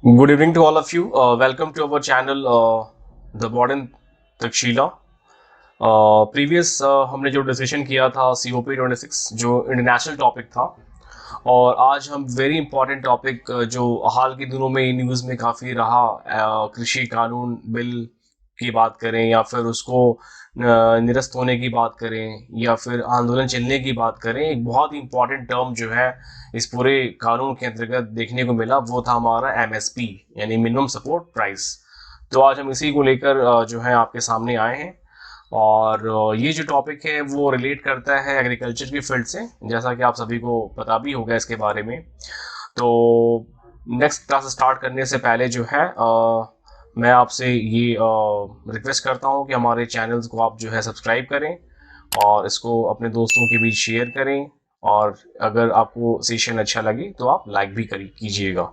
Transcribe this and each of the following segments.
Good evening to all of you. Welcome to our channel, The Modern Takshila. Previous हमने जो discussion किया था COP26 जो international topic था, और आज हम वेरी इंपॉर्टेंट टॉपिक जो हाल के दिनों में न्यूज़ में काफ़ी रहा, कृषि कानून बिल की बात करें या फिर उसको निरस्त होने की बात करें या फिर आंदोलन चलने की बात करें, एक बहुत ही इंपॉर्टेंट टर्म जो है इस पूरे कानून के अंतर्गत देखने को मिला, वो था हमारा MSP यानी मिनिमम सपोर्ट प्राइस। तो आज हम इसी को लेकर जो है आपके सामने आए हैं, और ये जो टॉपिक है वो रिलेट करता है एग्रीकल्चर की फील्ड से, जैसा कि आप सभी को पता भी होगा इसके बारे में। तो नेक्स्ट क्लास स्टार्ट करने से पहले जो है मैं आपसे ये रिक्वेस्ट करता हूँ कि हमारे चैनल्स को आप जो है सब्सक्राइब करें और इसको अपने दोस्तों के बीच शेयर करें, और अगर आपको सेशन अच्छा लगे तो आप लाइक भी कीजिएगा।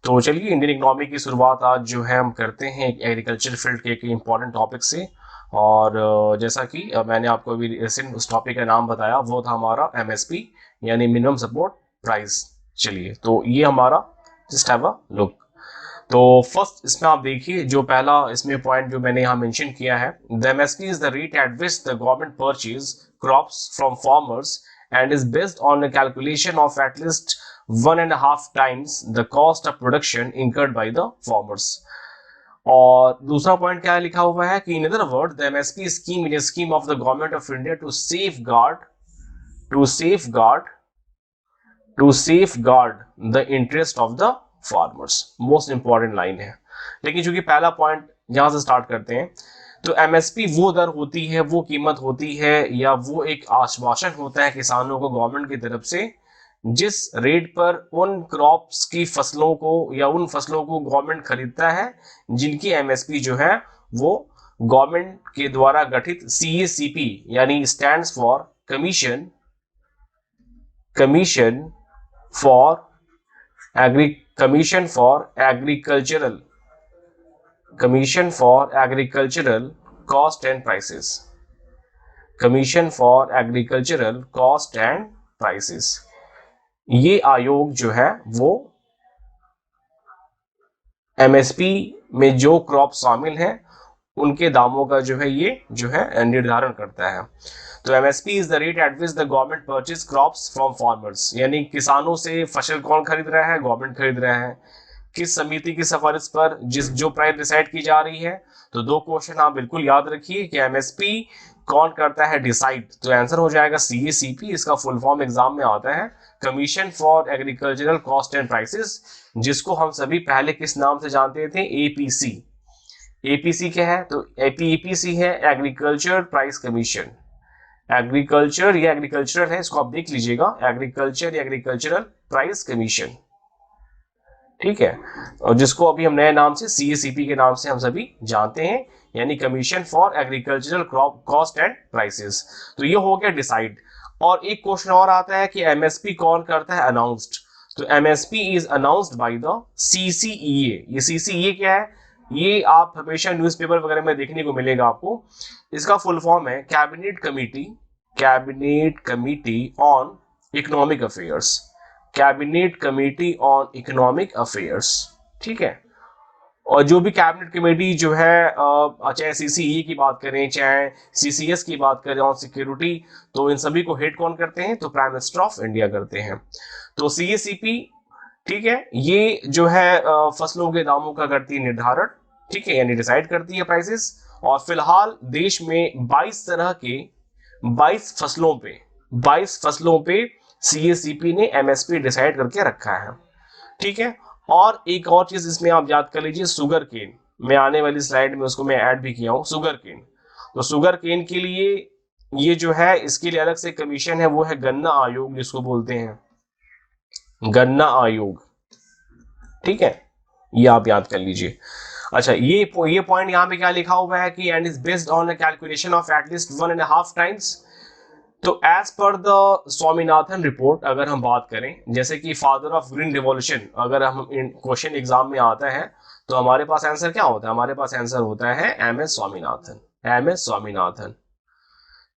तो चलिए, इंडियन इकोनॉमी की शुरुआत आज जो है हम करते हैं एक एग्रीकल्चर फील्ड के एक इम्पॉर्टेंट टॉपिक से। और जैसा कि मैंने आपको अभी रिसेंट उस टॉपिक का नाम बताया, वो था हमारा MSP यानी मिनिमम सपोर्ट प्राइस। चलिए, तो ये हमारा जस्ट हैव अ लुक। तो फर्स्ट इसमें आप देखिए, जो पहला इसमें पॉइंट जो मैंने यहाँ मेंशन किया है, the MSP is the rate at which the government purchase crops from farmers and is based on a calculation of at least 1.5 times the cost of production incurred by the farmers. और दूसरा point क्या लिखा हुआ है कि in other word the MSP scheme is a scheme of the government of India to safeguard the interest of the farmers. Most important line है, लेकिन चूंकि पहला पॉइंट यहां से स्टार्ट करते हैं, तो MSP वो दर होती है, वो कीमत होती है, या वो एक आश्वासन होता है किसानों को गवर्नमेंट की तरफ से, जिस रेट पर उन क्रॉप्स की फसलों को या उन फसलों को गवर्नमेंट खरीदता है जिनकी MSP जो है वो गवर्नमेंट के द्वारा गठित CACP यानी stands for commission for agricultural cost and prices. Commission for agricultural cost and prices, ये आयोग जो है वो MSP में जो क्रॉप शामिल है उनके दामों का जो है ये जो है निर्धारण करता है। तो MSP is the rate at which the government purchase crops from farmers, यानी किसानों से फसल कौन खरीद रहा है? गवर्नमेंट खरीद रहा है। किस समिति की सिफारिश पर जो प्राइस डिसाइड की जा रही है? तो दो क्वेश्चन आप बिल्कुल याद रखिए कि MSP कौन करता है डिसाइड, तो आंसर हो जाएगा CACP। इसका फुल फॉर्म एग्जाम में आता है commission for agricultural cost and prices, जिसको हम सभी पहले किस नाम से जानते थे? APC। APC क्या है? तो APC है एग्रीकल्चर प्राइस कमीशन। एग्रीकल्चर या एग्रीकल्चरल है, इसको आप देख लीजिएगा, एग्रीकल्चर या एग्रीकल्चरल प्राइस कमीशन, ठीक है, और जिसको अभी हम नए नाम से CACP के नाम से हम सभी जानते हैं, यानी commission for agricultural crop cost and prices. तो ये हो गया डिसाइड। और एक क्वेश्चन और आता है कि MSP कौन करता है? अनाउंस्ड। तो MSP is announced by the CCEA। ये CCEA क्या है? ये आप हमेशा न्यूज़पेपर वगैरह में देखने को मिलेगा आपको। इसका फुल फॉर्म है cabinet committee on economic affairs. Cabinet committee on economic affairs, ठीक है। और जो भी कैबिनेट कमेटी जो है, चाहे CCE की बात करें, चाहे CCS की बात करें ऑन सिक्योरिटी, तो इन सभी को हेड कौन करते हैं? तो प्राइम मिनिस्टर ऑफ इंडिया करते हैं। तो CACP, ठीक है, ये जो है फसलों के दामों का करती है निर्धारण, ठीक है, यानी डिसाइड करती है प्राइसेस। और फिलहाल देश में 22 फसलों पे CACP ने MSP डिसाइड करके रखा है, ठीक है। और एक और चीज इसमें आप याद कर लीजिए, सुगर केन। मैं आने वाली स्लाइड में उसको मैं ऐड भी किया हूं, सुगर केन। तो सुगर केन के लिए ये जो है, इसके लिए अलग से कमीशन है, वो है गन्ना आयोग, जिसको बोलते हैं गन्ना आयोग, ठीक है, ये आप याद कर लीजिए। अच्छा, ये पॉइंट यहाँ पे क्या लिखा हुआ है कि and is based on a calculation of at least 1.5 times. तो as per the Swaminathan report अगर हम बात करें, जैसे कि फादर ऑफ ग्रीन रिवॉल्यूशन, अगर हम क्वेश्चन एग्जाम में आता है तो हमारे पास आंसर क्या होता है? हमारे पास आंसर होता है MS स्वामीनाथन।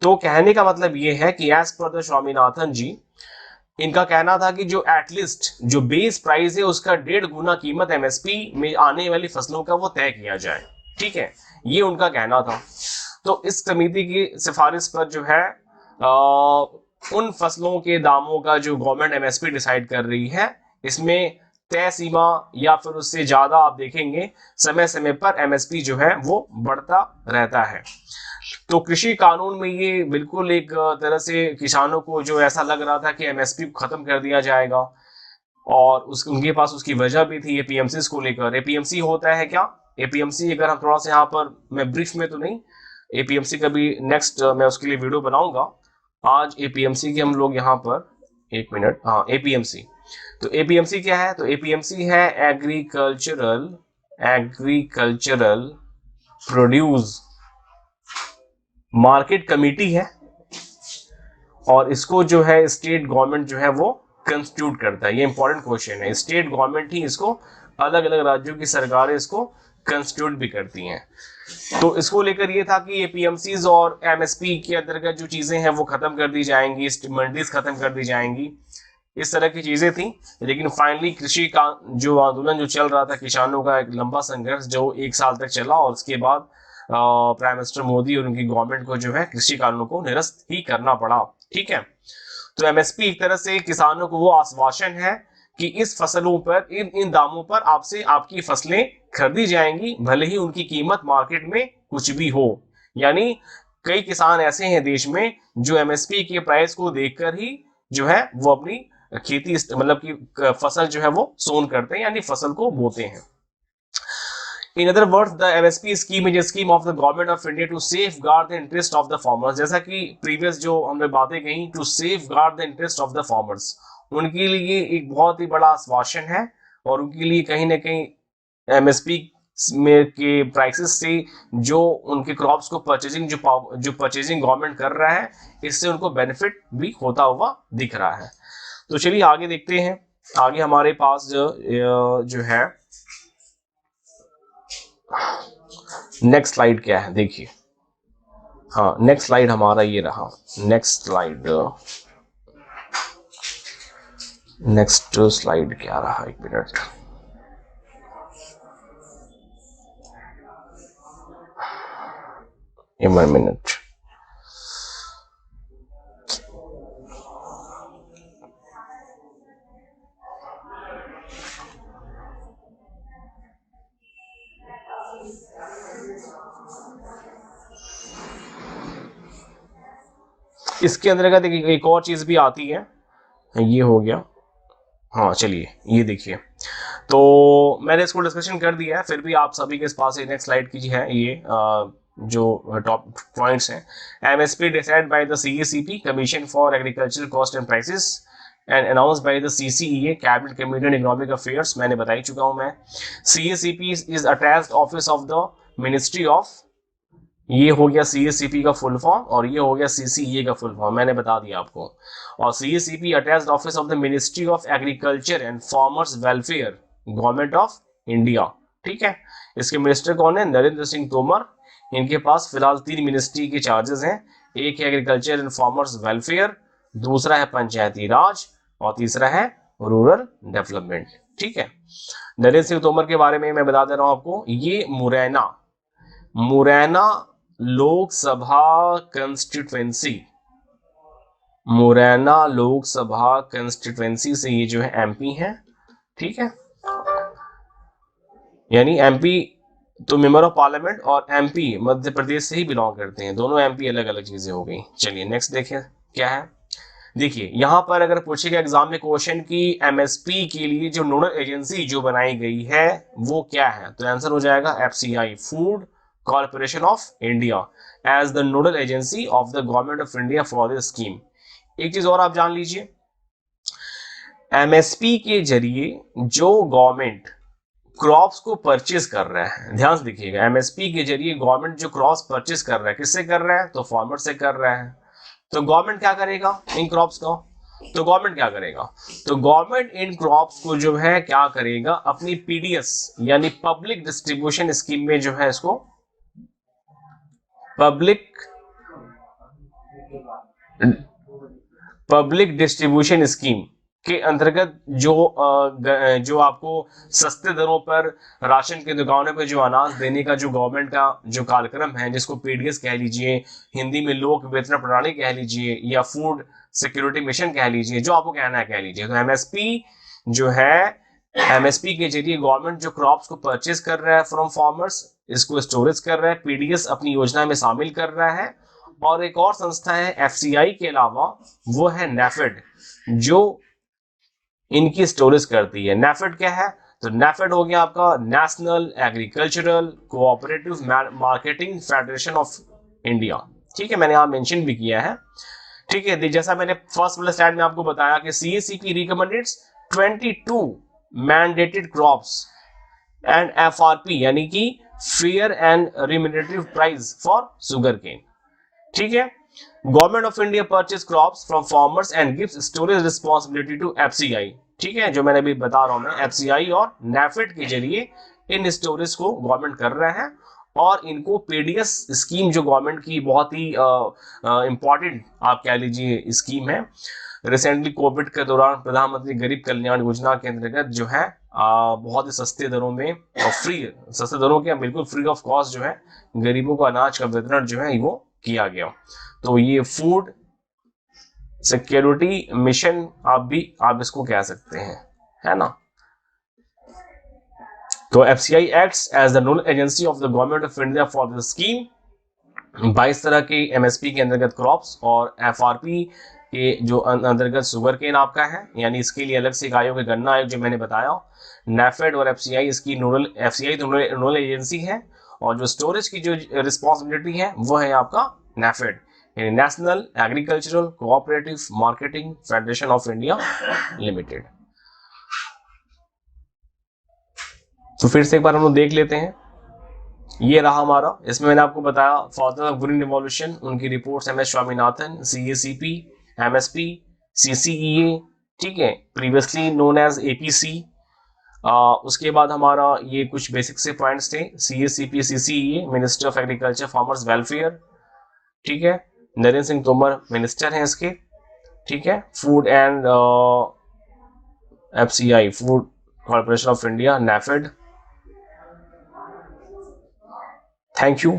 तो कहने का मतलब ये है कि एज पर द स्वामीनाथन जी, इनका कहना था कि जो एटलीस्ट जो बेस प्राइस है उसका 1.5 गुना कीमत एमएसपी में आने वाली फसलों का वो तय किया जाए। ठीक है, ये उनका कहना था। तो इस समिति की सिफारिश पर जो है उन फसलों के दामों का जो गवर्नमेंट एमएसपी डिसाइड कर रही है, इसमें तय सीमा या फिर उससे ज्यादा आप देखेंगे समय समय पर एमएसपी जो है वो बढ़ता रहता है। तो कृषि कानून में ये बिल्कुल एक तरह से किसानों को जो ऐसा लग रहा था कि एमएसपी खत्म कर दिया जाएगा, और उनके पास उसकी वजह भी थी एपीएमसी को लेकर। एपीएमसी होता है क्या? एपीएमसी अगर हम थोड़ा सा यहाँ पर, मैं ब्रीफ में तो नहीं, एपीएमसी का भी नेक्स्ट मैं उसके लिए वीडियो बनाऊंगा। आज एपीएमसी के हम लोग यहाँ पर, एक मिनट, हाँ एपीएमसी। तो एपीएमसी क्या है? तो एपीएमसी है एग्रीकल्चरल प्रोड्यूस मार्केट कमेटी है, और इसको जो है स्टेट गवर्नमेंट जो है वो कंस्टिट्यूट करता है। ये इंपॉर्टेंट क्वेश्चन है, स्टेट गवर्नमेंट ही इसको, अलग अलग राज्यों की सरकारें इसको कंस्टिट्यूट भी करती हैं। तो इसको लेकर ये था कि एपीएमसीज और एमएसपी के अंतर्गत जो चीजें हैं वो खत्म कर दी जाएंगी, मंडीज खत्म कर दी जाएंगी, इस तरह की चीजें थी। लेकिन फाइनली कृषि का जो आंदोलन जो चल रहा था, किसानों का एक लंबा संघर्ष जो 1 साल तक चला, और उसके बाद प्राइम मिनिस्टर मोदी और उनकी गवर्नमेंट को जो है कृषि कानूनों को निरस्त ही करना पड़ा। ठीक है, तो एमएसपी एक तरह से किसानों को वो आश्वासन है कि इस फसलों पर, इन दामों पर आपसे आपकी फसलें खरीदी जाएंगी, भले ही उनकी कीमत मार्केट में कुछ भी हो। यानी कई किसान ऐसे हैं देश में जो एमएसपी के प्राइस को देखकर ही जो है वो अपनी खेती, मतलब कि फसल जो है वो सोन करते हैं, यानी फसल को बोते हैं। In other words, the MSP scheme is a scheme of the government of India to safeguard the interest of the farmers. जैसा कि प्रीवियस जो हमने बातें कही, to safeguard the interest of the farmers, उनके लिए एक बहुत ही बड़ा आश्वासन है, और उनके लिए कहीं ना कहीं एमएसपी में के प्राइसेस से जो उनके क्रॉप्स को जो परचेजिंग गवर्नमेंट कर रहा है, इससे उनको बेनिफिट भी होता हुआ दिख रहा है। तो चलिए आगे देखते हैं। आगे हमारे पास जो है नेक्स्ट स्लाइड क्या है, देखिए। हाँ, नेक्स्ट स्लाइड हमारा ये रहा। नेक्स्ट स्लाइड क्या रहा, एक मिनट। One minute. इसके अंतर्गत एक और चीज भी आती है, ये हो गया। हाँ चलिए, ये देखिए, तो मैंने इसको डिस्कशन कर दिया है, फिर भी आप सभी के पास नेक्स्ट स्लाइड की है ये जो टॉप पॉइंट्स हैं। MSP decide by the CACP, commission for agriculture cost and prices, and announce by the CCEA, cabinet committee on economic affairs, मैंने बता ही चुका हूं मैं। CACP is attached office of the ministry of, ये हो गया CACP का फुल फॉर्म, और ये हो गया सीसीईए का फुल फॉर्म, मैंने बता दिया आपको। और CACP attached office of the ministry of agriculture and farmers welfare, government of India. ठीक है, इसके मिनिस्टर कौन है? नरेंद्र सिंह तोमर। इनके पास फिलहाल 3 मिनिस्ट्री के चार्जेस हैं, एक है एग्रीकल्चर एंड फार्मर्स वेलफेयर, दूसरा है पंचायती राज, और तीसरा है रूरल डेवलपमेंट। ठीक है, नरेंद्र सिंह तोमर के बारे में मैं बता दे रहा हूं आपको, ये मुरैना लोकसभा कंस्टिट्यूएंसी से ये जो है एमपी है। ठीक है, यानी एमपी तो मेंबर ऑफ पार्लियामेंट, और एमपी मध्य प्रदेश से ही बिलोंग करते हैं, दोनों एमपी अलग अलग चीजें हो गई। चलिए नेक्स्ट देखें क्या है। देखिए यहां पर अगर पूछेगा एग्जाम में क्वेश्चन की एमएसपी के लिए जो नोडल एजेंसी जो बनाई गई है वो क्या है, तो आंसर हो जाएगा FCI, food corporation of India, as the nodal agency of the government of India for this scheme. एक चीज और आप जान लीजिए, एमएसपी के जरिए जो गवर्नमेंट क्रॉप्स को परचेज कर रहा है, ध्यान से देखिएगा, एमएसपी के जरिए गवर्नमेंट जो क्रॉप्स परचेज कर रहा है, किससे कर रहा है? तो फार्मर से कर रहा है। तो गवर्नमेंट क्या करेगा इन क्रॉप्स का? तो गवर्नमेंट क्या करेगा? तो गवर्नमेंट इन क्रॉप्स को जो है क्या करेगा, अपनी पीडीएस यानी पब्लिक डिस्ट्रीब्यूशन स्कीम में जो है इसको पब्लिक पब्लिक डिस्ट्रीब्यूशन स्कीम के अंतर्गत जो आपको सस्ते दरों पर राशन की दुकानों पर जो अनाज देने का जो गवर्नमेंट का जो कार्यक्रम है, जिसको पीडीएस कह लीजिए, हिंदी में लोक वितरण प्रणाली कह लीजिए, या फूड सिक्योरिटी मिशन कह लीजिए, जो आपको कहना है कह लीजिए। तो एमएसपी जो है, एमएसपी के जरिए गवर्नमेंट जो क्रॉप्स को परचेज कर रहा है फ्रॉम फार्मर्स, इसको स्टोरेज कर रहा है, पीडीएस अपनी योजना में शामिल कर रहा है। और एक और संस्था है एफसीआई के अलावा, वो है नेफेड, जो इनकी स्टोरेज करती है। नेफेड क्या है? तो नेफेड हो गया आपका national agricultural cooperative marketing federation of India. ठीक है, मैंने यहां मेंशन भी किया है। ठीक है, जैसा मैंने फर्स्ट वाले स्लाइड में आपको बताया कि CACP recommends 22 mandated crops and FRP, यानी कि fair and remunerative price for sugarcane. ठीक है, government of India purchase crops from farmers and gives storage responsibility to FCI. ठीक है, जो मैंने अभी बता रहा हूं मैं, एफसीआई और नेफेड के जरिए इन स्टोरेज को गवर्नमेंट कर रहे हैं। और इनको पीडीएस स्कीम, जो गवर्नमेंट की बहुत ही इंपॉर्टेंट आप कह लीजिए स्कीम है, रिसेंटली कोविड के दौरान प्रधानमंत्री गरीब कल्याण योजना के अंतर्गत जो है बहुत ही सस्ते दरों में और सस्ते दरों के बिल्कुल फ्री ऑफ कॉस्ट जो है गरीबों को अनाज का वितरण जो है वो किया गया। तो ये फूड सिक्योरिटी मिशन आप इसको कह सकते हैं, है ना। तो FCI acts as the nodal agency of the government of India for the scheme. 22 तरह के एमएसपी के अंतर्गत क्रॉप्स और एफआरपी के जो अंतर्गत शुगर केन आपका है, यानी इसके लिए अलग से एक आयोग है, गन्ना आयोग, जो मैंने बताया। नेफेड और एफसीआई इसकी नोडल, एफसीआई तो नोडल एजेंसी है, और जो स्टोरेज की जो रिस्पॉन्सिबिलिटी है वो है आपका नेफेड, यानी national agricultural cooperative marketing federation of India limited. तो फिर से एक बार हम लोग देख लेते हैं। ये रहा हमारा, इसमें मैंने आपको बताया फादर ऑफ ग्रीन रिवॉल्यूशन, उनकी reports MS Swaminathan, CACP, MSP, CCEA, ठीक है, प्रीवियसली नोन एज एपीसी। उसके बाद हमारा ये कुछ बेसिक से पॉइंट्स थे, CACP, CCEA, ministry of agriculture farmers welfare, ठीक है, नरेंद्र सिंह तोमर मिनिस्टर हैं इसके, ठीक है, food and FCI, food corporation of India, NAFED. Thank you.